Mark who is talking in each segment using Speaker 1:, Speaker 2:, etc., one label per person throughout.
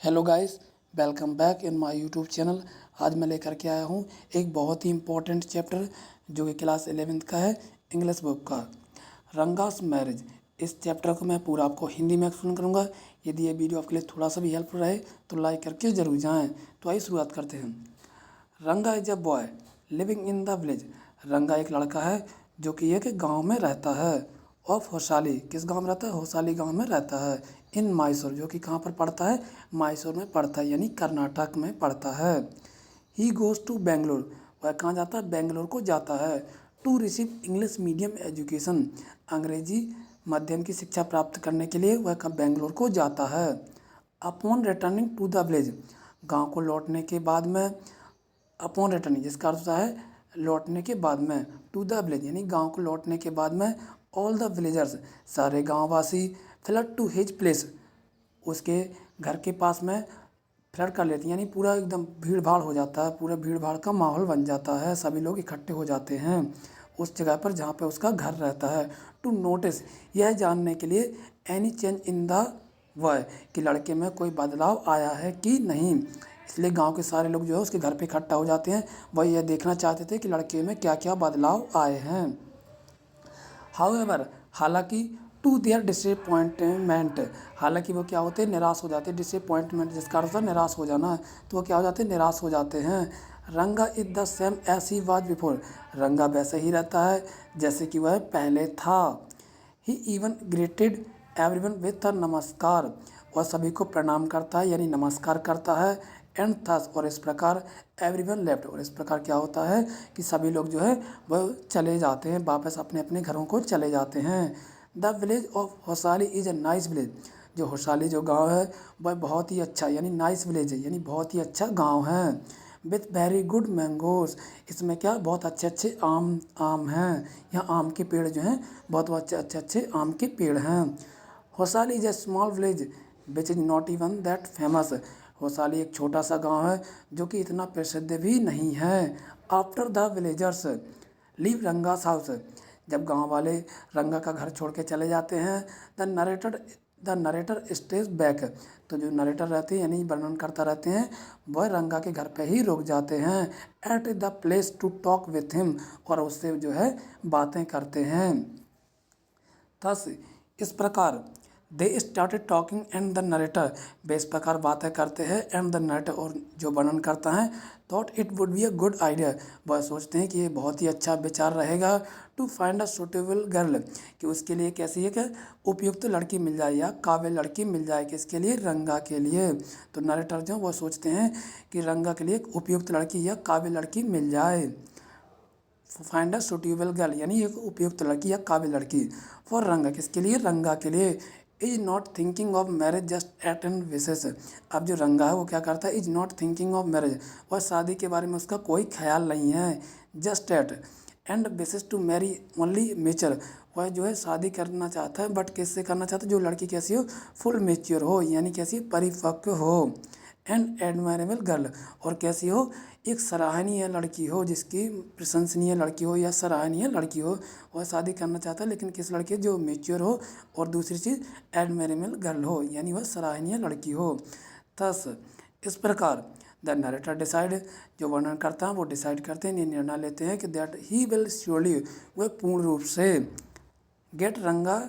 Speaker 1: Hello guys, welcome back in my YouTube channel. आज मैं लेकर के आया हूँ एक बहुत ही इम्पोर्टेंट चैप्टर जो कि क्लास 11th का है, इंग्लिश बुक का, रंगास मैरिज। इस चैप्टर को मैं पूरा आपको हिंदी में एक्सप्लेन करूँगा। यदि ये वीडियो आपके लिए थोड़ा सा भी हेल्पफुल रहे तो लाइक करके ज़रूर जाएँ। तो आइए शुरुआत करते हैं। Ranga is a boy living in the village. रंगा एक लड़का है जो कि एक गांव में रहता है। ऑफ होशाली, किस गांव में रहता है? होशाली गांव में रहता है। इन मैसूर, जो कि कहाँ पर पड़ता है? मैसूर में पड़ता है, यानी कर्नाटक में पड़ता है। ही गोज़ टू बेंगलोर, वह कहाँ जाता है? बेंगलोर को जाता है। To receive English medium education, अंग्रेजी माध्यम की शिक्षा प्राप्त करने के लिए वह बेंगलोर को जाता है। Upon returning to the village, गाँव को लौटने के बाद में, अपॉन रिटर्निंग जिसका अर्थ होता है लौटने के बाद में, टू द विलेज यानी गांव को लौटने के बाद में, ऑल द विलेजर्स, सारे गांववासी, फ्लड टू हिज प्लेस, उसके घर के पास में फ्लड कर लेते हैं, यानी पूरा एकदम भीड़ भाड़ हो जाता है, पूरा भीड़ भाड़ का माहौल बन जाता है, सभी लोग इकट्ठे हो जाते हैं उस जगह पर जहाँ पे उसका घर रहता है। टू नोटिस, यह जानने के लिए, any change in the boy, कि लड़के में कोई बदलाव आया है कि नहीं। इसलिए गांव के सारे लोग जो है उसके घर पे इकट्ठा हो जाते हैं, वह यह देखना चाहते थे कि लड़के में क्या क्या बदलाव आए हैं। हाउएवर, हालांकि, टू देयर डिसअपॉइंटमेंट, हालांकि वो क्या होते हैं? निराश हो जाते हैं। डिसअपॉइंटमेंट जिसका अर्थ है निराश हो जाना, तो वो क्या हो जाते हैं? निराश हो जाते हैं। Ranga is the same as he was before, Ranga वैसे ही रहता है जैसे कि वह पहले था। He even greeted everyone with a namaskar, वह सभी को प्रणाम करता है यानी नमस्कार करता है। एंड थस, और इस प्रकार, एवरीवन लेफ्ट, और इस प्रकार क्या होता है कि सभी लोग जो है वह चले जाते हैं, वापस अपने अपने घरों को चले जाते हैं। The village of Hoshali is a nice village, जो होशाली जो गांव है वह बहुत ही अच्छा यानी नाइस विलेज है, यानी बहुत ही अच्छा गांव है। विथ वेरी गुड मैंगोज, इसमें क्या बहुत अच्छे अच्छे आम आम हैं, यहाँ आम के पेड़ जो हैं बहुत अच्छे अच्छे अच्छे आम के पेड़ हैं। Hoshali is a small village which is not even that famous, Hoshali एक छोटा सा गांव है जो कि इतना प्रसिद्ध भी नहीं है। After the villagers leave Ranga's house, जब गांव वाले रंगा का घर छोड़ के चले जाते हैं, द नरेटर स्टेज बैक, तो जो नरेटर रहते हैं यानी वर्णन करता रहते हैं, वह रंगा के घर पे ही रुक जाते हैं। At the place to talk with him, और उससे जो है बातें करते हैं। थस, इस प्रकार, they started talking and the narrator, वे इस प्रकार बातें करते हैं, एंड द नरेटर, और जो वर्णन करता है, thought it would be a good idea, वह सोचते हैं कि ये बहुत ही अच्छा विचार रहेगा, to find a suitable girl, कि उसके लिए कैसी एक उपयुक्त लड़की मिल जाए या काबिल लड़की मिल जाए, किसके लिए? रंगा के लिए। तो नरेटर जो वो सोचते हैं कि रंगा के लिए एक उपयुक्त लड़की या काबिल लड़की मिल जाए। फाइंड अ सुटेबल गर्ल यानी एक उपयुक्त लड़की या काबिल लड़की। फॉर रंगा, किसके लिए? रंगा के लिए। Is not thinking of marriage just at an विशेष, अब जो रंगा है वो क्या करता है? Is not thinking of marriage, वह शादी के बारे में उसका कोई ख्याल नहीं है। Just eight and wishes to marry only mature, वह जो है शादी करना चाहता है, बट किससे करना चाहता है? जो लड़की कैसी हो? फुल मेच्योर हो, यानी कैसी? परिपक्व हो। एंड एडमायरेबल गर्ल, और कैसी हो? एक सराहनीय लड़की हो, जिसकी प्रशंसनीय लड़की हो या सराहनीय लड़की हो, वह शादी करना चाहता है, लेकिन किस लड़की? जो मेच्योर हो, और दूसरी चीज़ एडमायरेबल गर्ल हो, यानी वह सराहनीय लड़की हो। थस, इस प्रकार, द नरेटर डिसाइड, जो वर्णन करता है वो डिसाइड करते हैं, निर्णय लेते हैं कि दैट ही विल श्योरली, वह पूर्ण रूप से, गेट रंगा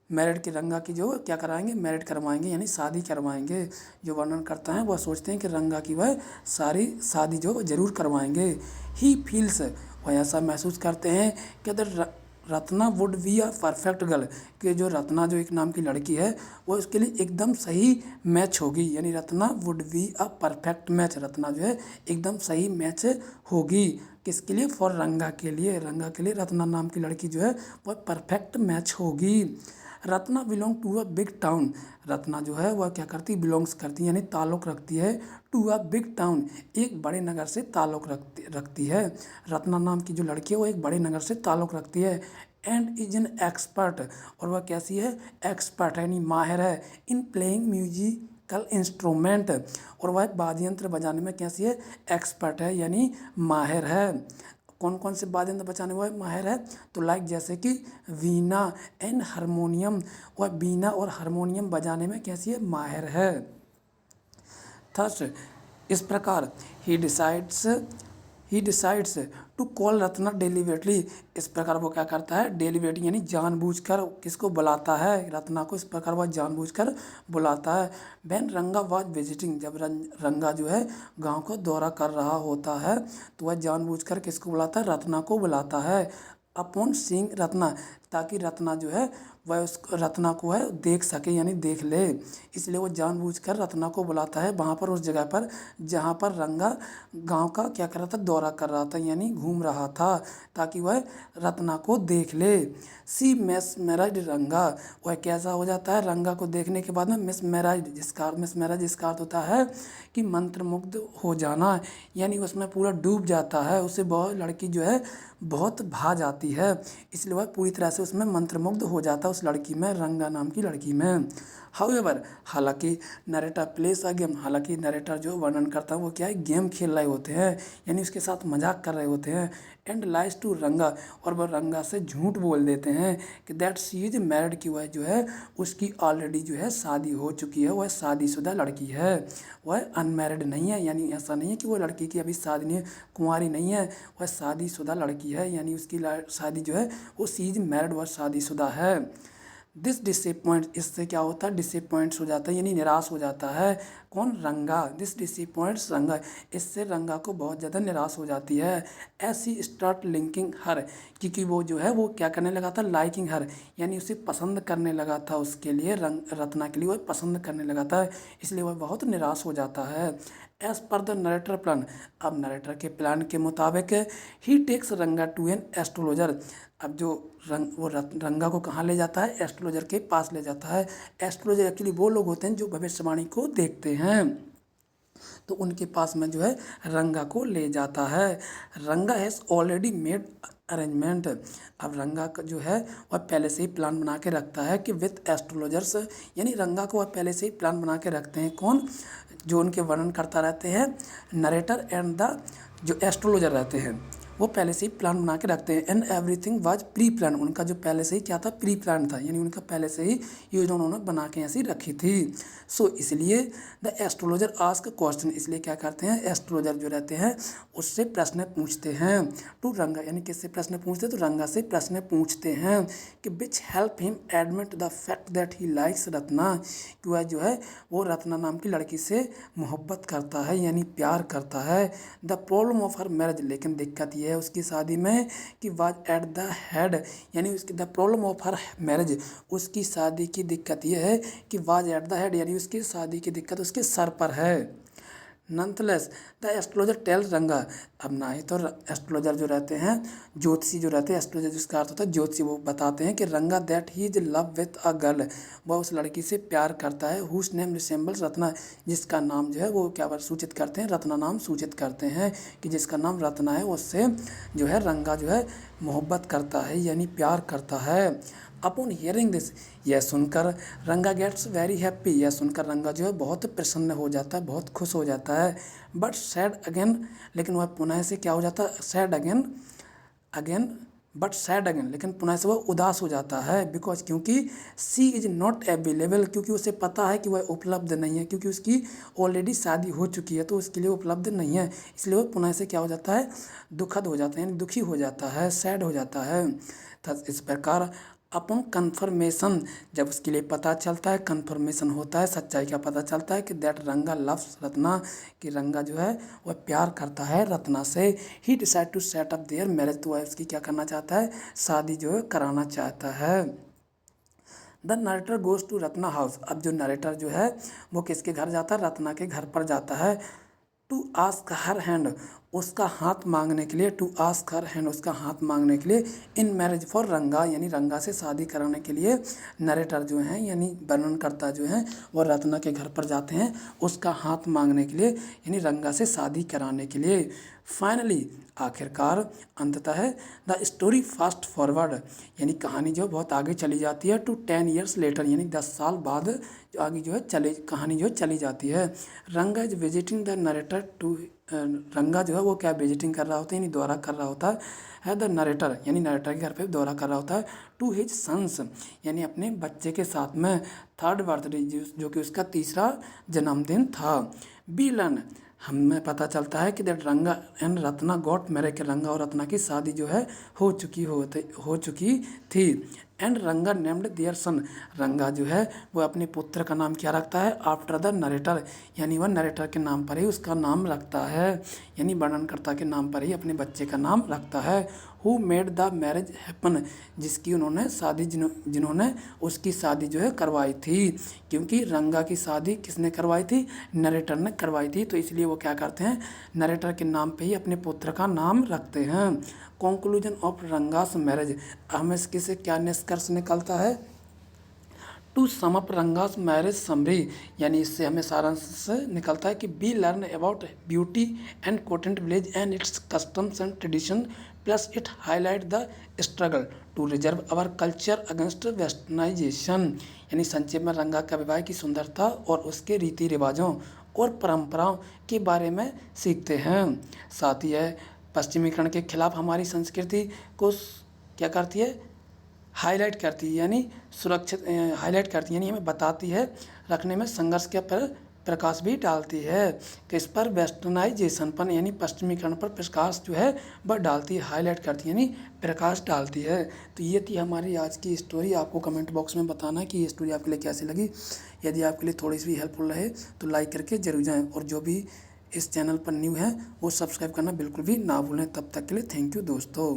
Speaker 1: मैरिड, की रंगा की जो क्या कराएंगे? मैरिड करवाएंगे, यानी शादी करवाएंगे। जो वर्णन करता है वह सोचते हैं कि रंगा की वह सारी शादी जो ज़रूर करवाएंगे। ही फील्स, वह ऐसा महसूस करते हैं कि the Ratna would be a perfect girl, कि जो रत्ना जो एक नाम की लड़की है वो उसके लिए एकदम सही मैच होगी, यानी Ratna would be a perfect match, Ratna जो है एकदम सही मैच होगी। किसके लिए? फॉर रंगा के लिए, रंगा के लिए रत्ना नाम की लड़की जो है वह परफेक्ट मैच होगी। Ratna belong to a big town, Ratna जो है वह क्या करती? बिलोंग्स करती है, यानी ताल्लुक़ रखती है, टू अ बिग टाउन, एक बड़े नगर से ताल्लुक़ रखती है। रत्ना नाम की जो लड़की है वो एक बड़े नगर से ताल्लुक़ रखती है। एंड इज एन एक्सपर्ट, और वह कैसी है? एक्सपर्ट है, यानी माहिर है, इन प्लेइंग म्यूजिकल इंस्ट्रूमेंट, और वह वाद्य यंत्र बजाने में कैसी है? एक्सपर्ट है, यानी माहिर है। कौन कौन से वाद्य यंत्र बजाने में माहिर है? तो लाइक जैसे कि वीणा एंड हारमोनियम, वह वीणा और हारमोनियम बजाने में कैसी है? माहिर है। थर्स इस प्रकार ही decides to call Ratna deliberately. इस प्रकार वो क्या करता है, डेलिबरेटली यानी जानबूझकर किसको बुलाता है, रत्ना को। इस प्रकार वह जानबूझकर बुलाता है। व्हेन रंगा वाज विजिटिंग, जब रंगा जो है गांव को दौरा कर रहा होता है तो वह जानबूझकर किसको बुलाता है, रत्ना को बुलाता है। अपॉन सीइंग रत्ना, ताकि रत्ना जो है वह उस रत्ना को है देख सके यानी देख ले, इसलिए वो जानबूझकर रत्ना को बुलाता है वहाँ पर, उस जगह पर जहाँ पर रंगा गांव का क्या कर रहा था, दौरा कर रहा था यानी घूम रहा था, ताकि वह रत्ना को देख ले। सी मेस्मराइज्ड रंगा, वह कैसा हो जाता है, रंगा को देखने के बाद में मिसमराइज्ड, जिसका अर्थ होता है कि मंत्रमुग्ध हो जाना, यानी उसमें पूरा डूब जाता है, उसे बहुत लड़की जो है बहुत भा जाती है, इसलिए वह पूरी तरह से उसमें मंत्रमुग्ध हो जाता है उस लड़की में, रंगा नाम की लड़की में। हाउएवर, हालांकि नरेटर प्लेस अ गेम, हालांकि नरेटर जो वर्णन करता है वो क्या है, गेम खेल रहे होते हैं यानी उसके साथ मजाक कर रहे होते हैं। एंड लाइज टू रंगा, और वह रंगा से झूठ बोल देते हैं कि दैट शी इज मैरिड, की वह जो है उसकी ऑलरेडी जो है शादी हो चुकी है, वह शादीशुदा लड़की है, वह अनमैरिड नहीं है, यानी ऐसा नहीं है कि वो लड़की की अभी शादी नहीं है, कुंवारी नहीं है, वह शादीशुदा लड़की है, यानी उसकी शादी जो है वो शी इज मैरिड, वह शादीशुदा है। दिस डिसअपॉइंट, इससे क्या होता है, डिसअपॉइंट्स हो जाता है यानी निराश हो जाता है कौन, रंगा। दिस डिसअपॉइंट्स रंगा, इससे रंगा को बहुत ज़्यादा निराश हो जाती है। ऐसी स्टार्ट लिंकिंग हर, क्योंकि वो जो है वो क्या करने लगा था, लाइकिंग हर, यानी उसे पसंद करने लगा था, उसके लिए रत्ना के लिए वह पसंद करने लगा था, इसलिए वह बहुत निराश हो जाता है। As per the narrator plan, अब नरेटर के प्लान के मुताबिक ही takes Ranga to an astrologer, अब जो रंगा को कहाँ ले जाता है, एस्ट्रोलॉजर के पास ले जाता है। एस्ट्रोलॉजर एक्चुअली वो लोग होते हैं जो भविष्यवाणी को देखते हैं, तो उनके पास में जो है रंगा को ले जाता है। रंगा हैज़ ऑलरेडी मेड अरेंजमेंट, अब रंगा का जो है वह पहले से ही प्लान बना के रखता है कि विथ एस्ट्रोलॉजर्स, यानी रंगा को वह पहले से ही प्लान बना के रखते हैं कौन, जो उनके वर्णन करता रहते हैं नरेटर एंड द जो एस्ट्रोलॉजर रहते हैं, वो पहले से ही प्लान बना के रखते हैं। And everything was pre plan, उनका जो पहले से ही क्या था, प्री प्लान था, यानी उनका पहले से ही योजना उन्होंने बना के ऐसी रखी थी। सो इसलिए द एस्ट्रोलॉजर आस्क क्वेश्चन, इसलिए क्या करते हैं, एस्ट्रोलॉजर जो रहते हैं उससे प्रश्न पूछते हैं टू रंगा, यानी किससे प्रश्न पूछते हैं, तो रंगा से प्रश्न पूछते हैं कि which help him admit the fact that he likes Ratna, कि वह जो है वो रत्ना नाम की लड़की से मोहब्बत करता है यानी प्यार करता है। The problem of her marriage, लेकिन दिक्कत ये है उसकी शादी में कि वाज एट द हेड, यानी उसकी the problem of her marriage, उसकी शादी की दिक्कत ये है कि वाज एट द हेड, यानी उसकी शादी की दिक्कत उसके सर पर है। नंतलेस द एस्ट्रोलॉजर टेल रंगा, अब ना ही तो एस्ट्रोलॉजर जो रहते हैं, ज्योतिषी जो रहते हैं, एस्ट्रोलॉजर जिसका अर्थ होता है ज्योतिषी, वो बताते हैं कि रंगा that he is love with a girl, वह उस लड़की से प्यार करता है हुज नेम रिसेम्बल्स रत्ना, जिसका नाम जो है वो क्या सूचित करते हैं, रत्ना नाम सूचित करते हैं कि जिसका नाम रत्ना है उससे जो है रंगा जो है मोहब्बत करता है यानी प्यार करता है। अपॉन हियरिंग दिस, यह सुनकर रंगा गेट्स वेरी हैप्पी, यह सुनकर रंगा जो है बहुत प्रसन्न हो जाता है, बहुत खुश हो जाता है। बट सैड अगेन, लेकिन वह पुनः से क्या हो जाता है, sad again but sad again, लेकिन पुनः से वह उदास हो जाता है। बिकॉज, क्योंकि सी इज नॉट अवेलेबल, क्योंकि उसे पता है कि वह उपलब्ध नहीं है, क्योंकि उसकी ऑलरेडी शादी हो चुकी है तो उसके लिए उपलब्ध नहीं है, इसलिए वह पुनः से क्या हो जाता है, दुखद हो जाता है यानी दुखी हो जाता है, सैड हो जाता है। इस प्रकार अपॉन कन्फर्मेशन, जब उसके लिए पता चलता है, कन्फर्मेशन होता है, सच्चाई का पता चलता है कि दैट रंगा लव्स रत्ना, कि रंगा जो है वह प्यार करता है रत्ना से। He decide to set up their marriage, तो वह उसकी क्या करना चाहता है, शादी जो है कराना चाहता है। The narrator goes to Ratna house, अब जो नरेटर जो है वो किसके घर जाता है, रत्ना के घर पर जाता है। टू आस्क हर हैंड, उसका हाथ मांगने के लिए, टू आस्क हर हैंड, उसका हाथ मांगने के लिए, इन मैरिज फॉर रंगा, यानी रंगा से शादी कराने के लिए नरेटर जो हैं यानी वर्णनकर्ता जो हैं वो रत्ना के घर पर जाते हैं उसका हाथ मांगने के लिए, यानी रंगा से शादी कराने के लिए। फाइनली, आखिरकार, अंततः द स्टोरी फास्ट फॉरवर्ड, यानी कहानी जो बहुत आगे चली जाती है टू 10 ईयर्स लेटर, यानी 10 साल बाद जो आगे जो है कहानी जो चली जाती है। Ranga is visiting the narrator to Ranga जो है वो क्या विजिटिंग कर रहा होता है, यानी दौरा कर रहा होता है द नरेटर, यानी नरेटर के घर पे दौरा कर रहा होता है, टू हिज सन्स, यानी अपने बच्चे के साथ में, थर्ड बर्थडे जो कि उसका तीसरा जन्मदिन था। बी लर्न, हमें पता चलता है कि दैट रंगा एंड रत्ना गॉट मैरिड, के रंगा और रत्ना की शादी जो है हो चुकी थी। एंड रंगा नेम्ड देयर सन, रंगा जो है वो अपने पुत्र का नाम क्या रखता है, आफ्टर द नरेटर, यानी वह नरेटर के नाम पर ही उसका नाम रखता है, यानी वर्णनकर्ता के नाम पर ही अपने बच्चे का नाम रखता है। Who made the marriage happen, जिसकी उन्होंने शादी जिन्होंने उसकी शादी जो है करवाई थी, क्योंकि रंगा की शादी किसने करवाई थी, नरेटर ने करवाई थी, तो इसलिए वो क्या करते हैं, नरेटर के नाम पे ही अपने पुत्र का नाम रखते हैं। कंक्लूजन ऑफ रंगास मैरिज, हमें इसके से क्या निष्कर्ष निकलता है, to sum up Ranga's marriage summary, यानी इससे हमें सारांश निकलता है कि we learn about beauty and content village and its customs and tradition, plus it highlight the struggle to reserve our culture against westernisation, यानी संक्षेप में रंगा का विवाह की सुंदरता और उसके रीति रिवाजों और परंपराओं के बारे में सीखते हैं। साथ ही है पश्चिमीकरण के खिलाफ हमारी संस्कृति को क्या करती है, हाईलाइट करती है, यानी सुरक्षित हाईलाइट करती है, यानी हमें बताती है, रखने में संघर्ष के पर प्रकाश भी डालती है, किस पर, वेस्टर्नाइजेशन पर, यानी पश्चिमीकरण पर प्रकाश जो है वह डालती है, हाईलाइट करती है, यानी प्रकाश डालती है। तो ये थी हमारी आज की स्टोरी। आपको कमेंट बॉक्स में बताना कि ये स्टोरी आपके लिए कैसी लगी। यदि आपके लिए थोड़ी सी भी हेल्पफुल रहे तो लाइक करके जरूर जाएँ, और जो भी इस चैनल पर न्यू है वो सब्सक्राइब करना बिल्कुल भी ना भूलें। तब तक के लिए थैंक यू दोस्तों।